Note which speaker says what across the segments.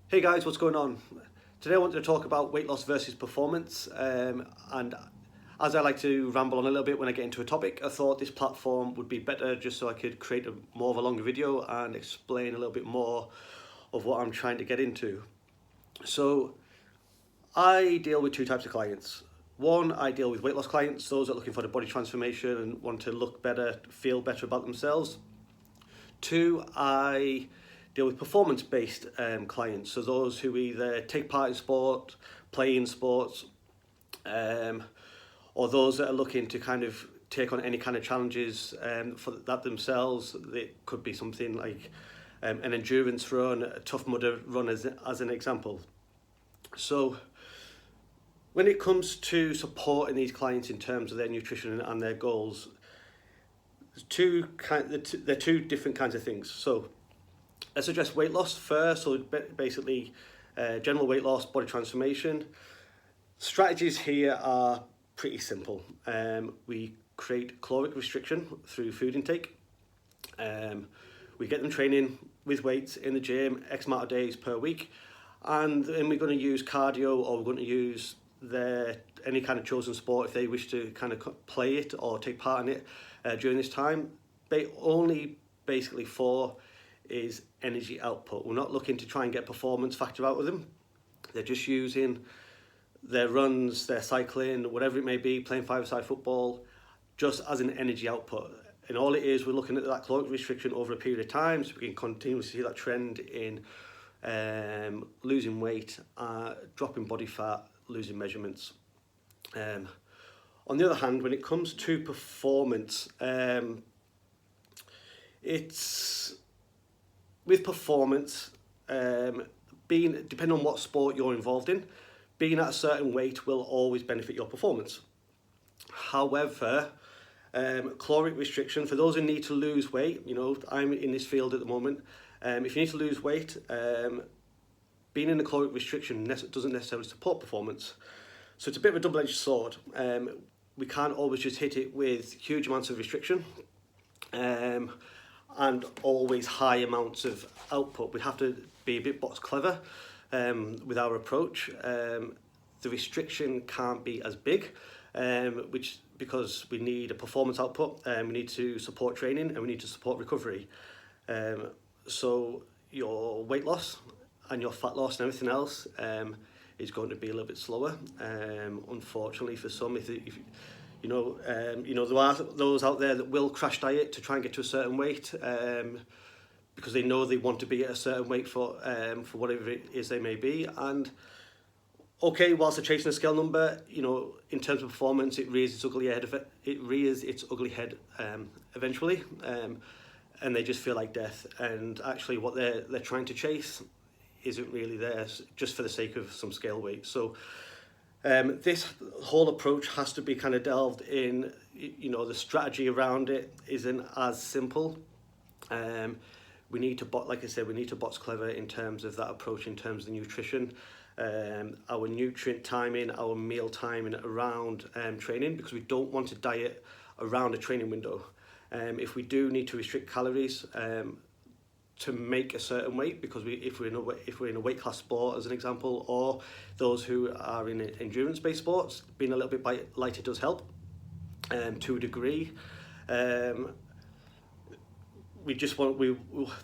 Speaker 1: Hey guys, what's going on? Today I wanted to talk about weight loss versus performance, and as I like to ramble on a little bit when I get into a topic, I thought this platform would be better just so I could create more of a longer video and explain a little bit more of what I'm trying to get into. So I deal with two types of clients. One, I deal with weight loss clients, those that are looking for the body transformation and want to look better, feel better about themselves. Two, I deal with performance-based clients, so those who either take part in sport, play in sports, or those that are looking to kind of take on any kind of challenges for that themselves. It could be something like an endurance run, a Tough Mudder run as an example. So when it comes to supporting these clients in terms of their nutrition and their goals, they're two different kinds of things. So let's address weight loss first. So basically, general weight loss, body transformation. Strategies here are pretty simple. We create caloric restriction through food intake. We get them training with weights in the gym, X amount of days per week. And then we're going to use cardio, or we're going to use any kind of chosen sport if they wish to kind of play it or take part in it during this time. Only basically for is energy output. We're not looking to try and get performance factor out of them. They're just using their runs, their cycling, whatever it may be, playing five-a-side football, just as an energy output. And all it is, we're looking at that caloric restriction over a period of time, so we can continuously see that trend in losing weight, dropping body fat, losing measurements. On the other hand, when it comes to performance, it's with performance, depending on what sport you're involved in, being at a certain weight will always benefit your performance. However, caloric restriction, for those who need to lose weight, I'm in this field at the moment, if you need to lose weight, being in a caloric restriction doesn't necessarily support performance. So it's a bit of a double-edged sword. We can't always just hit it with huge amounts of restriction and always high amounts of output. We have to be a bit box clever with our approach. The restriction can't be as big, because we need a performance output, we need to support training, and we need to support recovery. So your weight loss and your fat loss and everything else is going to be a little bit slower. Unfortunately for some, if there are those out there that will crash diet to try and get to a certain weight because they know they want to be at a certain weight for whatever it is they may be. And okay, whilst they're chasing a scale number, in terms of performance, it rears its ugly head. It rears its ugly head eventually, and they just feel like death. And actually, what they're trying to chase isn't really there, just for the sake of some scale weight. So this whole approach has to be kind of delved in. The strategy around it isn't as simple. We need to, like I said, we need to box clever in terms of that approach, in terms of the nutrition, our nutrient timing, our meal timing around training, because we don't want to diet around a training window. If we do need to restrict calories to make a certain weight, because if we're in a weight class sport, as an example, or those who are in endurance-based sports, being a little bit lighter does help to a degree. We just want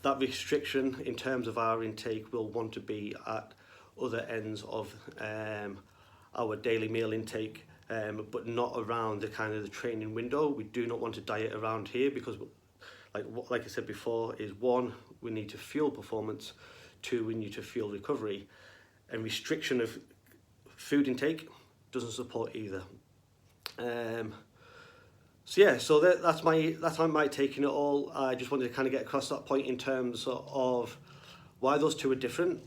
Speaker 1: that restriction in terms of our intake will want to be at other ends of our daily meal intake, but not around the kind of the training window. We do not want to diet around here, because like I said before, is one, we need to fuel performance, two, we need to fuel recovery, and restriction of food intake doesn't support either. So that's my take on it all. I just wanted to kind of get across that point in terms of why those two are different.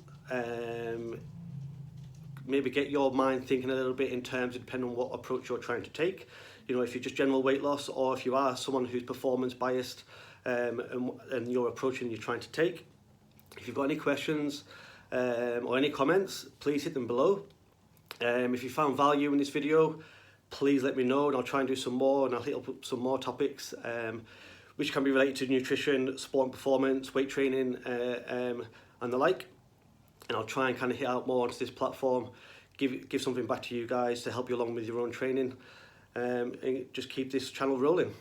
Speaker 1: Maybe get your mind thinking a little bit in terms of depending on what approach you're trying to take. If you're just general weight loss, or if you are someone who's performance biased, and your approach and you're trying to take. If you've got any questions or any comments, please hit them below. If you found value in this video, please let me know, and I'll try and do some more, and I'll hit up some more topics which can be related to nutrition, sport and performance, weight training, and the like. and I'll try and kind of hit out more onto this platform, give something back to you guys to help you along with your own training, and just keep this channel rolling.